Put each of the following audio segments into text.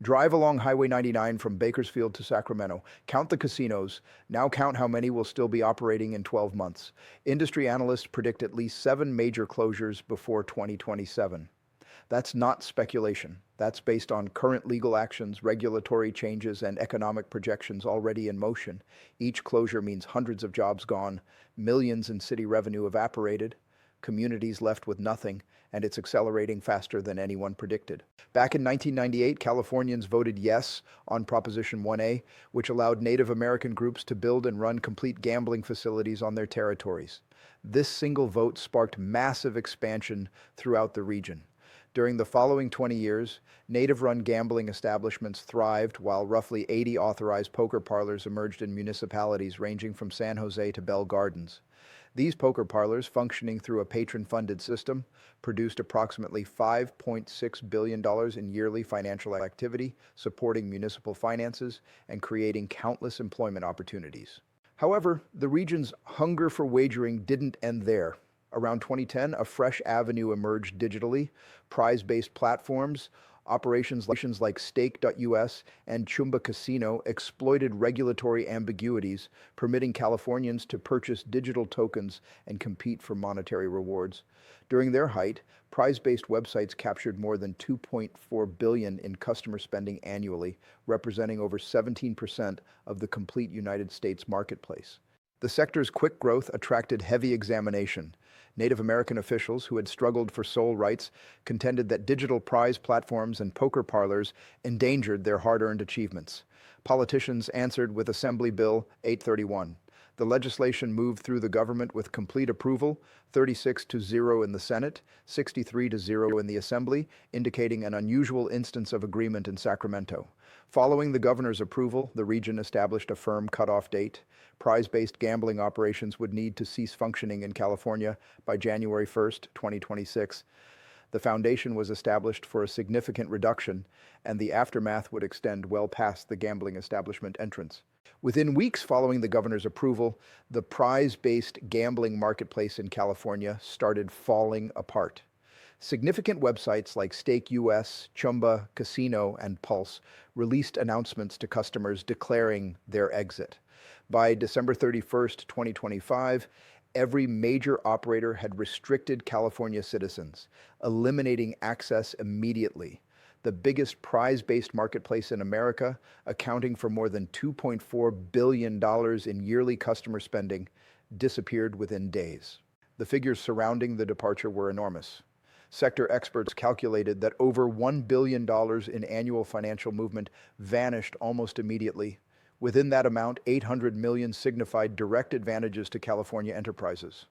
Drive along Highway 99 from Bakersfield to Sacramento. Count the casinos. Now count how many will still be operating in 12 months. Industry analysts predict at least 7 major closures before 2027. That's not speculation. That's based on current legal actions, regulatory changes, and economic projections already in motion. Each closure means hundreds of jobs gone, millions in city revenue evaporated, communities left with nothing, and it's accelerating faster than anyone predicted. Back in 1998, Californians voted yes on Proposition 1A, which allowed Native American groups to build and run complete gambling facilities on their territories. This single vote sparked massive expansion throughout the region. During the following 20 years, Native-run gambling establishments thrived while roughly 80 authorized poker parlors emerged in municipalities ranging from San Jose to Bell Gardens. These poker parlors, functioning through a patron-funded system, produced approximately $5.6 billion in yearly financial activity, supporting municipal finances and creating countless employment opportunities. However, the region's hunger for wagering didn't end there. Around 2010, a fresh avenue emerged digitally. Prize-based platforms, operations like Stake.us and Chumba Casino exploited regulatory ambiguities, permitting Californians to purchase digital tokens and compete for monetary rewards. During their height, prize-based websites captured more than $2.4 billion in customer spending annually, representing over 17% of the complete United States marketplace. The sector's quick growth attracted heavy examination. Native American officials who had struggled for sole rights contended that digital prize platforms and poker parlors endangered their hard-earned achievements. Politicians answered with Assembly Bill 831. The legislation moved through the government with complete approval, 36-0 in the Senate, 63-0 in the Assembly, indicating an unusual instance of agreement in Sacramento. Following the governor's approval, the region established a firm cutoff date. Prize-based gambling operations would need to cease functioning in California by January 1st, 2026. The foundation was established for a significant reduction, and the aftermath would extend well past the gambling establishment entrance. Within weeks following the governor's approval, the prize-based gambling marketplace in California started falling apart. Significant websites like Stake.us, Chumba Casino, and Pulse released announcements to customers declaring their exit. By December 31st, 2025, every major operator had restricted California citizens, eliminating access immediately. The biggest prize-based marketplace in America, accounting for more than $2.4 billion in yearly customer spending, disappeared within days. The figures surrounding the departure were enormous. Sector experts calculated that over $1 billion in annual financial movement vanished almost immediately. Within that amount, $800 million signified direct advantages to California enterprises.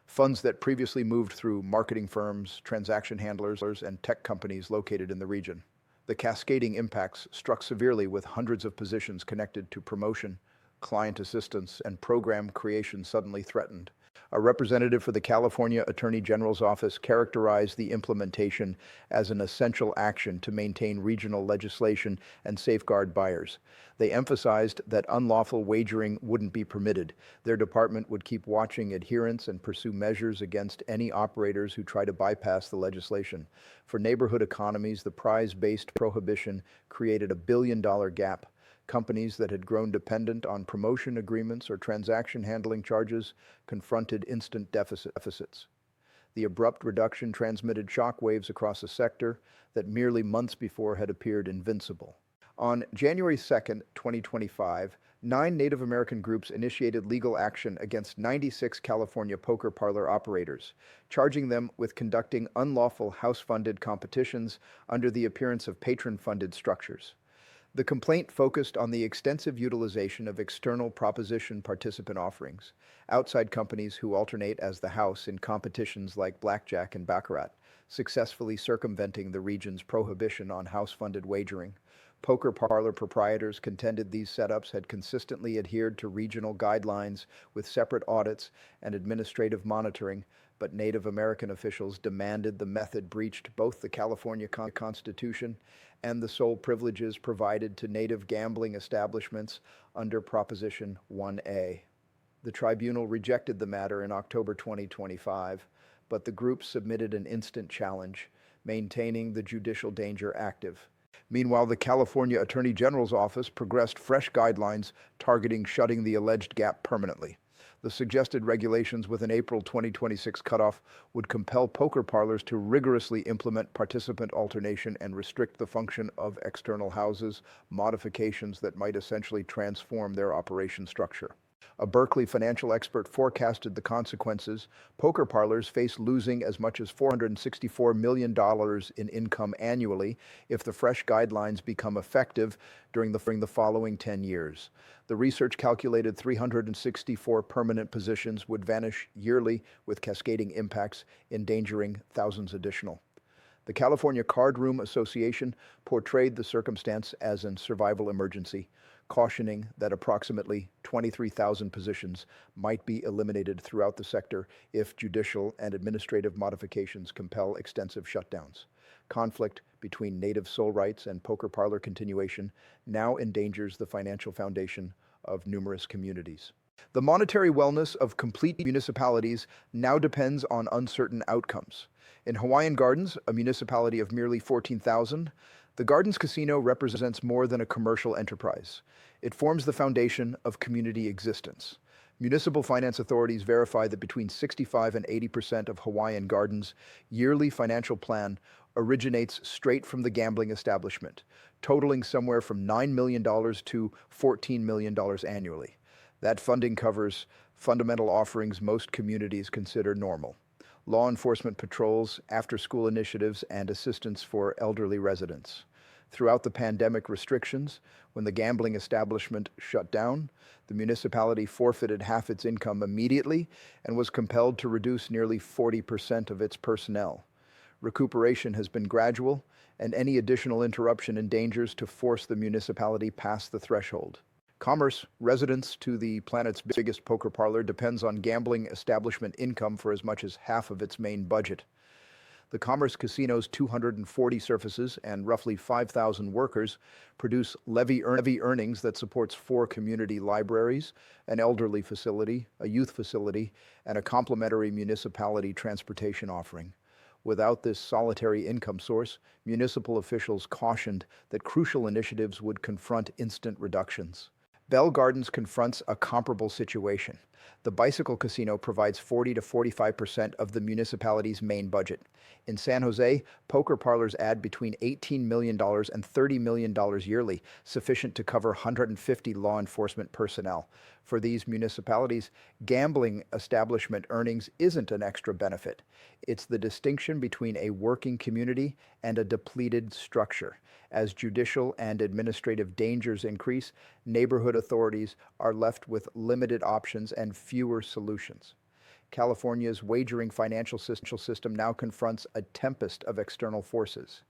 Funds that previously moved through marketing firms, transaction handlers, and tech companies located in the region. The cascading impacts struck severely with hundreds of positions connected to promotion, client assistance, and program creation suddenly threatened. A representative for the California Attorney General's office characterized the implementation as an essential action to maintain regional legislation and safeguard buyers. They emphasized that unlawful wagering wouldn't be permitted. Their department would keep watching adherence and pursue measures against any operators who try to bypass the legislation. For neighborhood economies, the prize-based prohibition created a billion-dollar gap. Companies that had grown dependent on promotion agreements or transaction handling charges confronted instant deficits. The abrupt reduction transmitted shockwaves across a sector that merely months before had appeared invincible. On January 2nd, 2025, 9 Native American groups initiated legal action against 96 California poker parlor operators, charging them with conducting unlawful house-funded competitions under the appearance of patron-funded structures. The complaint focused on the extensive utilization of external proposition participant offerings, outside companies who alternate as the house in competitions like blackjack and baccarat, successfully circumventing the region's prohibition on house-funded wagering. Poker parlor proprietors contended these setups had consistently adhered to regional guidelines with separate audits and administrative monitoring, but Native American officials demanded the method breached both the California Constitution and the sole privileges provided to Native gambling establishments under Proposition 1A. The tribunal rejected the matter in October 2025, but the group submitted an instant challenge, maintaining the judicial danger active. Meanwhile, the California Attorney General's office progressed fresh guidelines targeting shutting the alleged gap permanently. The suggested regulations with an April 2026 cutoff would compel poker parlors to rigorously implement participant alternation and restrict the function of external houses, modifications that might essentially transform their operation structure. A Berkeley financial expert forecasted the consequences. Poker parlors face losing as much as $464 million in income annually if the fresh guidelines become effective during the following 10 years. The research calculated 364 permanent positions would vanish yearly with cascading impacts, endangering thousands additional. The California Card Room Association portrayed the circumstance as a survival emergency, cautioning that approximately 23,000 positions might be eliminated throughout the sector if judicial and administrative modifications compel extensive shutdowns. Conflict between native soul rights and poker parlor continuation now endangers the financial foundation of numerous communities. The monetary wellness of complete municipalities now depends on uncertain outcomes. In Hawaiian Gardens, a municipality of merely 14,000, the Gardens Casino represents more than a commercial enterprise. It forms the foundation of community existence. Municipal finance authorities verify that between 65 and 80% of Hawaiian Gardens' yearly financial plan originates straight from the gambling establishment, totaling somewhere from $9 million to $14 million annually. That funding covers fundamental offerings most communities consider normal: law enforcement patrols, after-school initiatives, and assistance for elderly residents. Throughout the pandemic restrictions, when the gambling establishment shut down, the municipality forfeited half its income immediately and was compelled to reduce nearly 40% of its personnel. Recuperation has been gradual, and any additional interruption endangers to force the municipality past the threshold. Commerce, residents to the planet's biggest poker parlor, depends on gambling establishment income for as much as half of its main budget. The Commerce Casino's 240 surfaces and roughly 5,000 workers produce levy earnings that supports 4 community libraries, an elderly facility, a youth facility, and a complementary municipality transportation offering. Without this solitary income source, municipal officials cautioned that crucial initiatives would confront instant reductions. Bell Gardens confronts a comparable situation. The Bicycle Casino provides 40 to 45% of the municipality's main budget. In San Jose, poker parlors add between $18 million and $30 million yearly, sufficient to cover 150 law enforcement personnel. For these municipalities, gambling establishment earnings isn't an extra benefit. It's the distinction between a working community and a depleted structure. As judicial and administrative dangers increase, neighborhood authorities are left with limited options and fewer solutions. California's wagering financial system now confronts a tempest of external forces.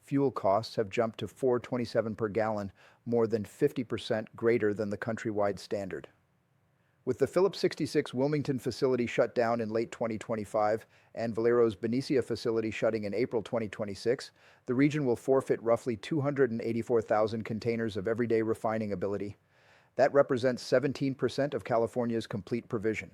Fuel costs have jumped to $4.27 per gallon, more than 50% greater than the countrywide standard. With the Phillips 66 Wilmington facility shut down in late 2025 and Valero's Benicia facility shutting in April 2026, the region will forfeit roughly 284,000 containers of everyday refining ability. That represents 17% of California's complete provision.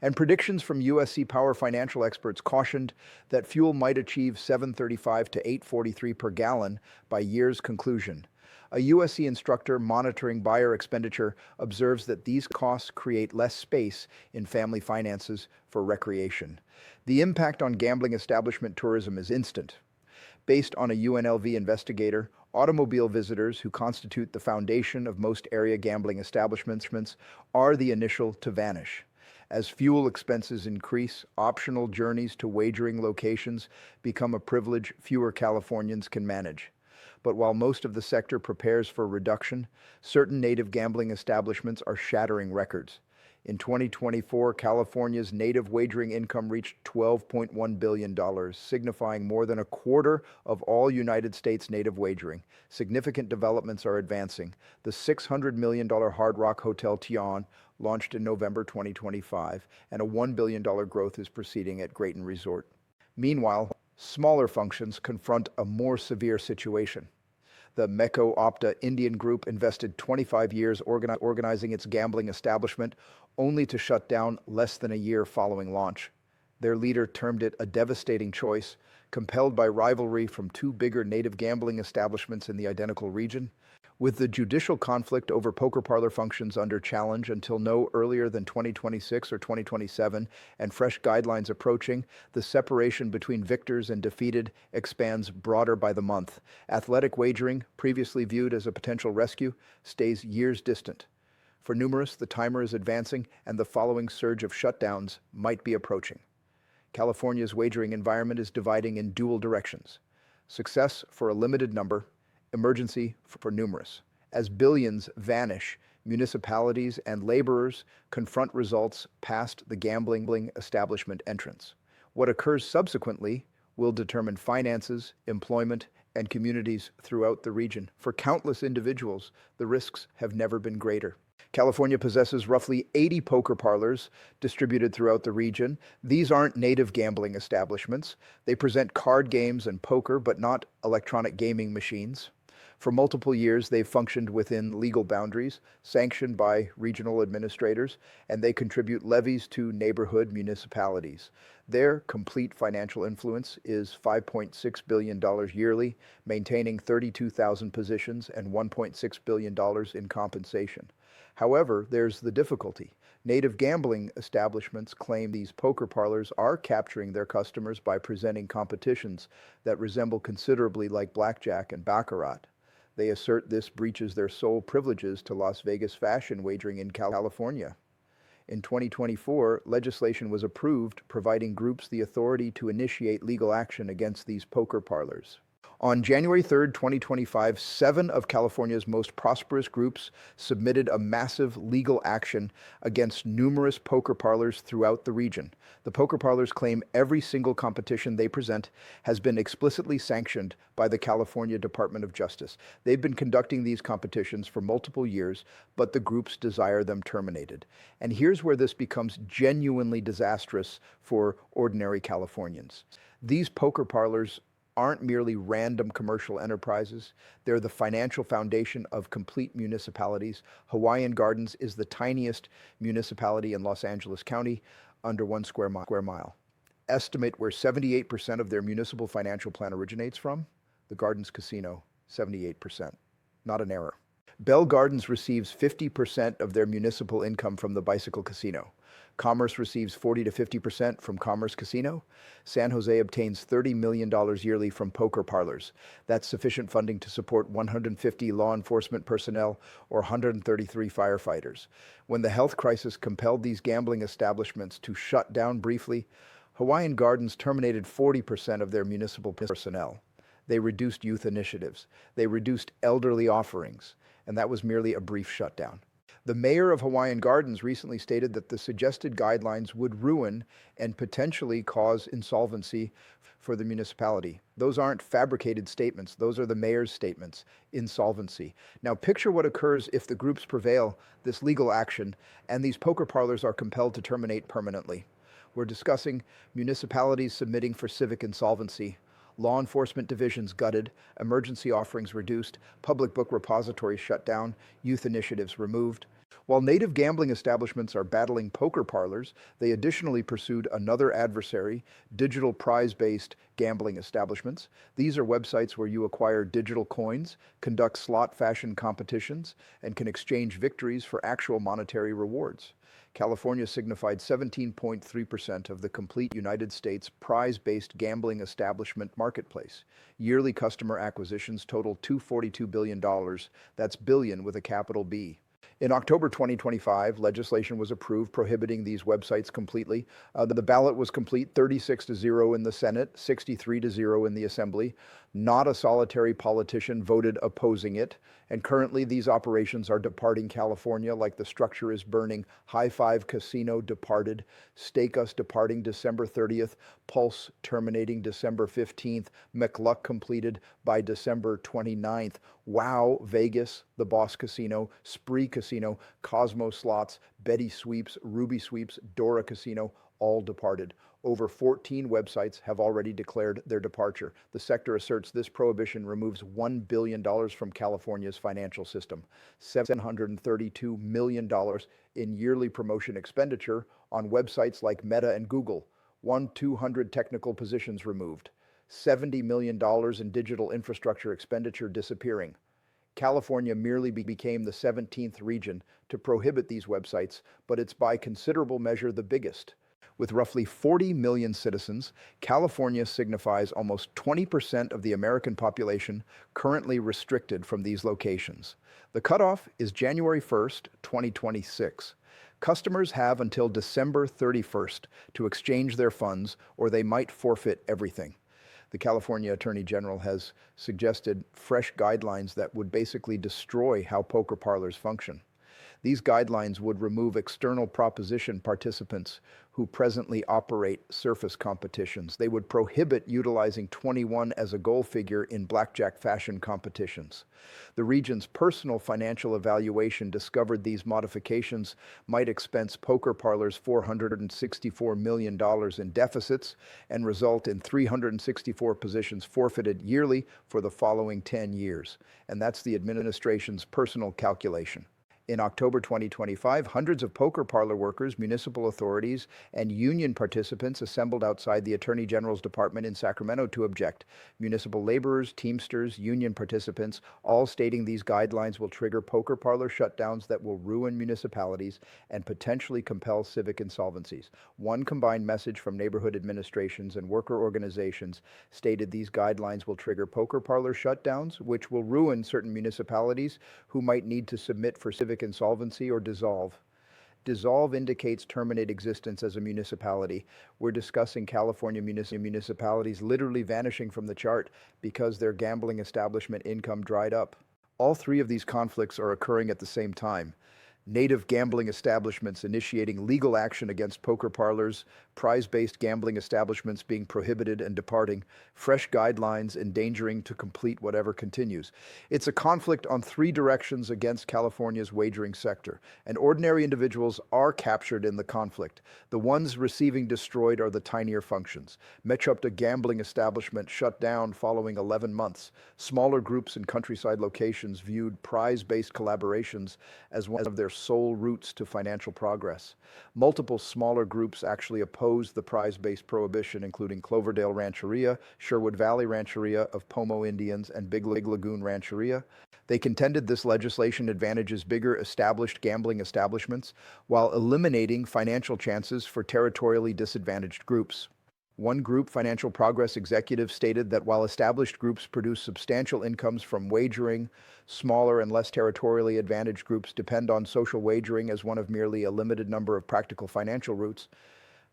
And predictions from USC Power financial experts cautioned that fuel might achieve $7.35 to $8.43 per gallon by year's conclusion. A USC instructor monitoring buyer expenditure observes that these costs create less space in family finances for recreation. The impact on gambling establishment tourism is instant. Based on a UNLV investigator, automobile visitors, who constitute the foundation of most area gambling establishments, are the initial to vanish. As fuel expenses increase, optional journeys to wagering locations become a privilege fewer Californians can manage. But while most of the sector prepares for reduction, certain native gambling establishments are shattering records. In 2024, California's native wagering income reached $12.1 billion, signifying more than a quarter of all United States native wagering. Significant developments are advancing. The $600 million Hard Rock Hotel Tian launched in November 2025, and a $1 billion growth is proceeding at Grayton Resort. Meanwhile, smaller functions confront a more severe situation. The Meko Opta Indian Group invested 25 years organizing its gambling establishment, only to shut down less than a year following launch. Their leader termed it a devastating choice, compelled by rivalry from two bigger native gambling establishments in the identical region. With the judicial conflict over poker parlor functions under challenge until no earlier than 2026 or 2027, and fresh guidelines approaching, the separation between victors and defeated expands broader by the month. Athletic wagering, previously viewed as a potential rescue, stays years distant. For numerous, the timer is advancing and the following surge of shutdowns might be approaching. California's wagering environment is dividing in dual directions. Success for a limited number, emergency for numerous. As billions vanish, municipalities and laborers confront results past the gambling establishment entrance. What occurs subsequently will determine finances, employment, and communities throughout the region. For countless individuals, the risks have never been greater. California possesses roughly 80 poker parlors distributed throughout the region. These aren't native gambling establishments. They present card games and poker, but not electronic gaming machines. For multiple years, they've functioned within legal boundaries, sanctioned by regional administrators, and they contribute levies to neighborhood municipalities. Their complete financial influence is $5.6 billion yearly, maintaining 32,000 positions and $1.6 billion in compensation. However, there's the difficulty. Native gambling establishments claim these poker parlors are capturing their customers by presenting competitions that resemble considerably like blackjack and baccarat. They assert this breaches their sole privileges to Las Vegas fashion wagering in California. In 2024, legislation was approved providing groups the authority to initiate legal action against these poker parlors. On January 3, 2025, 7 of California's most prosperous groups submitted a massive legal action against numerous poker parlors throughout the region. The poker parlors claim every single competition they present has been explicitly sanctioned by the California Department of Justice. They've been conducting these competitions for multiple years, but the groups desire them terminated. And here's where this becomes genuinely disastrous for ordinary Californians. These poker parlors aren't merely random commercial enterprises. They're the financial foundation of complete municipalities. Hawaiian Gardens is the tiniest municipality in Los Angeles County, under 1 square mile. Estimate where 78% of their municipal financial plan originates from? The Gardens Casino, 78%. Not an error. Bell Gardens receives 50% of their municipal income from the Bicycle Casino. Commerce receives 40 to 50% from Commerce Casino. San Jose obtains $30 million yearly from poker parlors. That's sufficient funding to support 150 law enforcement personnel or 133 firefighters. When the health crisis compelled these gambling establishments to shut down briefly, Hawaiian Gardens terminated 40% of their municipal personnel. They reduced youth initiatives. They reduced elderly offerings, and that was merely a brief shutdown. The mayor of Hawaiian Gardens recently stated that the suggested guidelines would ruin and potentially cause insolvency for the municipality. Those aren't fabricated statements. Those are the mayor's statements, insolvency. Now picture what occurs if the groups prevail this legal action and these poker parlors are compelled to terminate permanently. We're discussing municipalities submitting for civic insolvency, law enforcement divisions gutted, emergency offerings reduced, public book repositories shut down, youth initiatives removed. While native gambling establishments are battling poker parlors, they additionally pursued another adversary, digital prize-based gambling establishments. These are websites where you acquire digital coins, conduct slot fashion competitions, and can exchange victories for actual monetary rewards. California signified 17.3% of the complete United States prize-based gambling establishment marketplace. Yearly customer acquisitions total $242 billion. That's billion with a capital B. In October 2025, legislation was approved prohibiting these websites completely. The ballot was complete, 36-0 in the Senate, 63-0 in the Assembly. Not a solitary politician voted opposing it. And currently these operations are departing California like the structure is burning. High Five Casino departed, Stake Us departing December 30th, Pulse terminating December 15th, McLuck completed by December 29th. Wow Vegas, the Boss Casino, Spree Casino, Cosmo Slots, Betty Sweeps, Ruby Sweeps, Dora Casino, all departed. Over 14 websites have already declared their departure. The sector asserts this prohibition removes $1 billion from California's financial system, $732 million in yearly promotion expenditure on websites like Meta and Google, 200 technical positions removed, $70 million in digital infrastructure expenditure disappearing. California merely became the 17th region to prohibit these websites, but it's by considerable measure the biggest. With roughly 40 million citizens, California signifies almost 20% of the American population currently restricted from these locations. The cutoff is January 1st, 2026. Customers have until December 31st to exchange their funds, or they might forfeit everything. The California Attorney General has suggested fresh guidelines that would basically destroy how poker parlors function. These guidelines would remove external proposition participants who presently operate surface competitions. They would prohibit utilizing 21 as a goal figure in blackjack fashion competitions. The region's personal financial evaluation discovered these modifications might expense poker parlors $464 million in deficits and result in 364 positions forfeited yearly for the following 10 years. And that's the administration's personal calculation. In October 2025, hundreds of poker parlor workers, municipal authorities, and union participants assembled outside the Attorney General's department in Sacramento to object. Municipal laborers, Teamsters, union participants, all stating these guidelines will trigger poker parlor shutdowns that will ruin municipalities and potentially compel civic insolvencies. One combined message from neighborhood administrations and worker organizations stated these guidelines will trigger poker parlor shutdowns, which will ruin certain municipalities who might need to submit for civic insolvency or dissolve. Dissolve indicates terminate existence as a municipality. We're discussing California municipalities literally vanishing from the chart because their gambling establishment income dried up. All three of these conflicts are occurring at the same time. Native gambling establishments initiating legal action against poker parlors, prize-based gambling establishments being prohibited and departing, fresh guidelines endangering to complete whatever continues. It's a conflict on three directions against California's wagering sector, and ordinary individuals are captured in the conflict. The ones receiving destroyed are the tinier functions. Metropolitan gambling establishment shut down following 11 months. Smaller groups in countryside locations viewed prize-based collaborations as one of their sole routes to financial progress. Multiple smaller groups actually opposed the prize-based prohibition, including Cloverdale Rancheria, Sherwood Valley Rancheria of Pomo Indians, and Big Lagoon Rancheria. They contended this legislation advantages bigger established gambling establishments while eliminating financial chances for territorially disadvantaged groups. One group, Financial Progress Executive, stated that while established groups produce substantial incomes from wagering, smaller and less territorially advantaged groups depend on social wagering as one of merely a limited number of practical financial routes.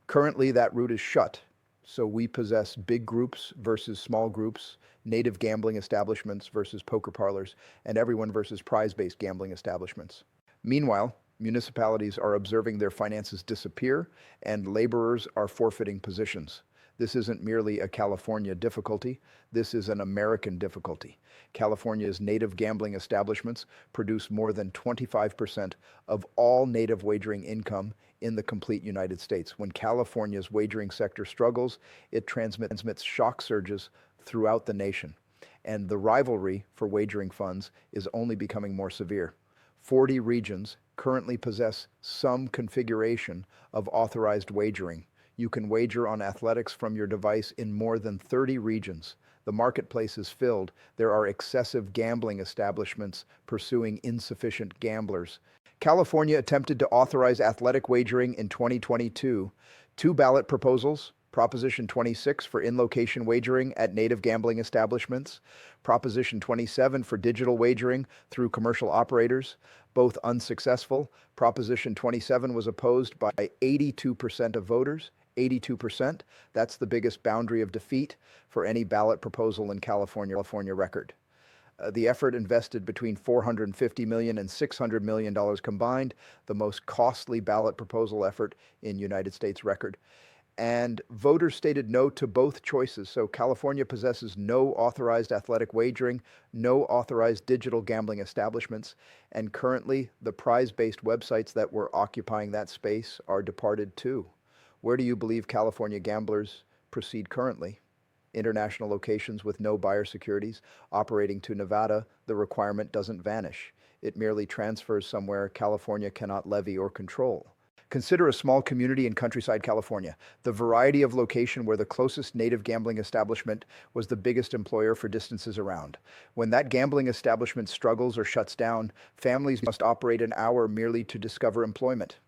Currently, that route is shut. So we possess big groups versus small groups, native gambling establishments versus poker parlors, and everyone versus prize-based gambling establishments. Meanwhile, municipalities are observing their finances disappear, and laborers are forfeiting positions. This isn't merely a California difficulty, this is an American difficulty. California's native gambling establishments produce more than 25% of all native wagering income in the complete United States. When California's wagering sector struggles, it transmits shock surges throughout the nation. And the rivalry for wagering funds is only becoming more severe. 40 regions currently possess some configuration of authorized wagering. You can wager on athletics from your device in more than 30 regions. The marketplace is filled. There are excessive gambling establishments pursuing insufficient gamblers. California attempted to authorize athletic wagering in 2022. Two ballot proposals, Proposition 26 for in-location wagering at native gambling establishments, Proposition 27 for digital wagering through commercial operators, both unsuccessful. Proposition 27 was opposed by 82% of voters. 82%, that's the biggest boundary of defeat for any ballot proposal in California record. The effort invested between $450 million and $600 million combined, the most costly ballot proposal effort in United States record. And voters stated no to both choices. So California possesses no authorized athletic wagering, no authorized digital gambling establishments, and currently the prize-based websites that were occupying that space are departed too. Where do you believe California gamblers proceed currently? International locations with no buyer securities. Operating to Nevada, the requirement doesn't vanish. It merely transfers somewhere California cannot levy or control. Consider a small community in countryside California. The variety of location where the closest native gambling establishment was the biggest employer for distances around. When that gambling establishment struggles or shuts down, families must operate an hour merely to discover employment.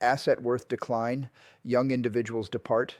Asset worth decline, young individuals depart,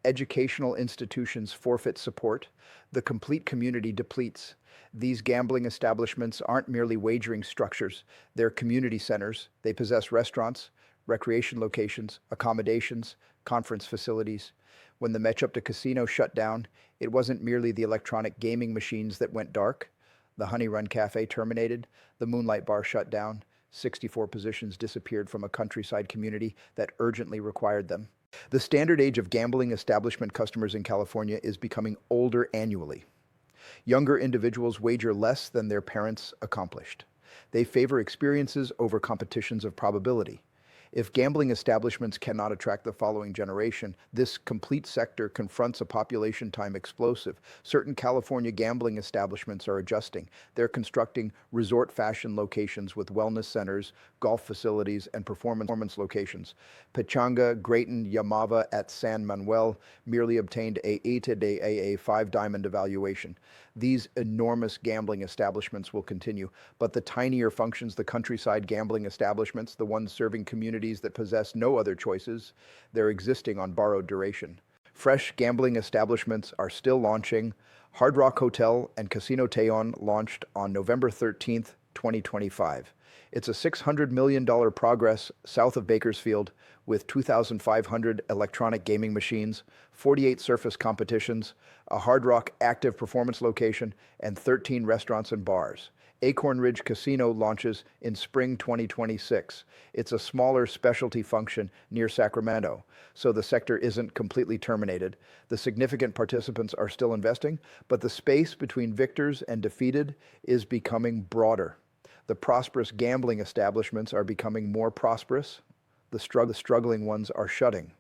educational institutions forfeit support, the complete community depletes. These gambling establishments aren't merely wagering structures, they're community centers. They possess restaurants, recreation locations, accommodations, conference facilities. When the Mechoopda Casino shut down, it wasn't merely the electronic gaming machines that went dark. The Honey Run Cafe terminated, the Moonlight Bar shut down, 64 positions disappeared from a countryside community that urgently required them. The standard age of gambling establishment customers in California is becoming older annually. Younger individuals wager less than their parents accomplished. They favor experiences over competitions of probability. If gambling establishments cannot attract the following generation, this complete sector confronts a population time explosive. Certain California gambling establishments are adjusting. They're constructing resort fashion locations with wellness centers, golf facilities, and performance locations. Pechanga, Grayton, Yamava at San Manuel merely obtained a AA 5 diamond evaluation. These enormous gambling establishments will continue, but the tinier functions, the countryside gambling establishments, the ones serving communities that possess no other choices, they're existing on borrowed duration. Fresh gambling establishments are still launching. Hard Rock Hotel and Casino Tejon launched on November 13th, 2025. It's a $600 million progress south of Bakersfield with 2,500 electronic gaming machines, 48 surface competitions, a Hard Rock active performance location, and 13 restaurants and bars. Acorn Ridge Casino launches in spring 2026. It's a smaller specialty function near Sacramento, so the sector isn't completely terminated. The significant participants are still investing, but the space between victors and defeated is becoming broader. The prosperous gambling establishments are becoming more prosperous. The struggling ones are shutting.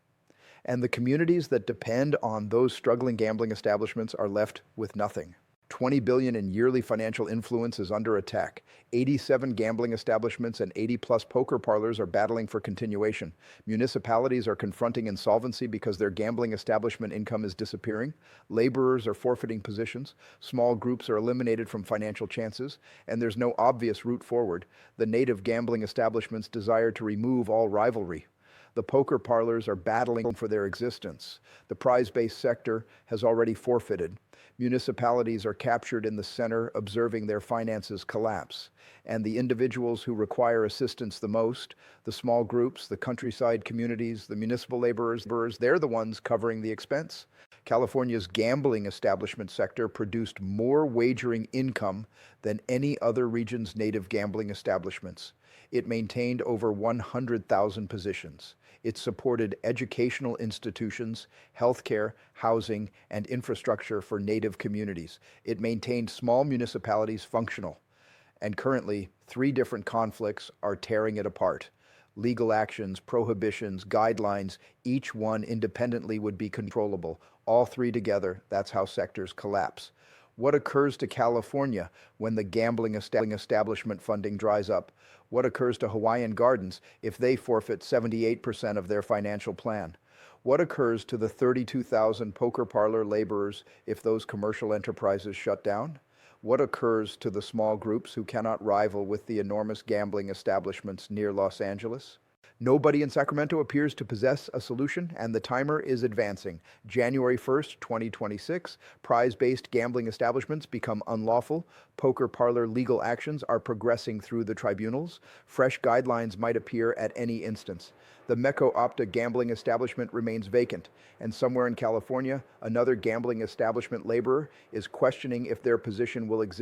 And the communities that depend on those struggling gambling establishments are left with nothing. 20 billion in yearly financial influence is under attack. 87 gambling establishments and 80+ poker parlors are battling for continuation. Municipalities are confronting insolvency because their gambling establishment income is disappearing. Laborers are forfeiting positions. Small groups are eliminated from financial chances, and there's no obvious route forward. The native gambling establishments desire to remove all rivalry. The poker parlors are battling for their existence. The prize-based sector has already forfeited. Municipalities are captured in the center, observing their finances collapse. And the individuals who require assistance the most, the small groups, the countryside communities, the municipal laborers, they're the ones covering the expense. California's gambling establishment sector produced more wagering income than any other region's native gambling establishments. It maintained over 100,000 positions. It supported educational institutions, healthcare, housing, and infrastructure for native communities. It maintained small municipalities functional. And currently, 3 different conflicts are tearing it apart. Legal actions, prohibitions, guidelines, each one independently would be controllable. All 3 together, that's how sectors collapse. What occurs to California when the gambling establishment funding dries up? What occurs to Hawaiian Gardens if they forfeit 78% of their financial plan? What occurs to the 32,000 poker parlor laborers if those commercial enterprises shut down? What occurs to the small groups who cannot rival with the enormous gambling establishments near Los Angeles? Nobody in Sacramento appears to possess a solution, and the timer is advancing. January 1st, 2026, prize-based gambling establishments become unlawful. Poker parlor legal actions are progressing through the tribunals. Fresh guidelines might appear at any instance. The Mechoopda gambling establishment remains vacant, and somewhere in California, another gambling establishment laborer is questioning if their position will exist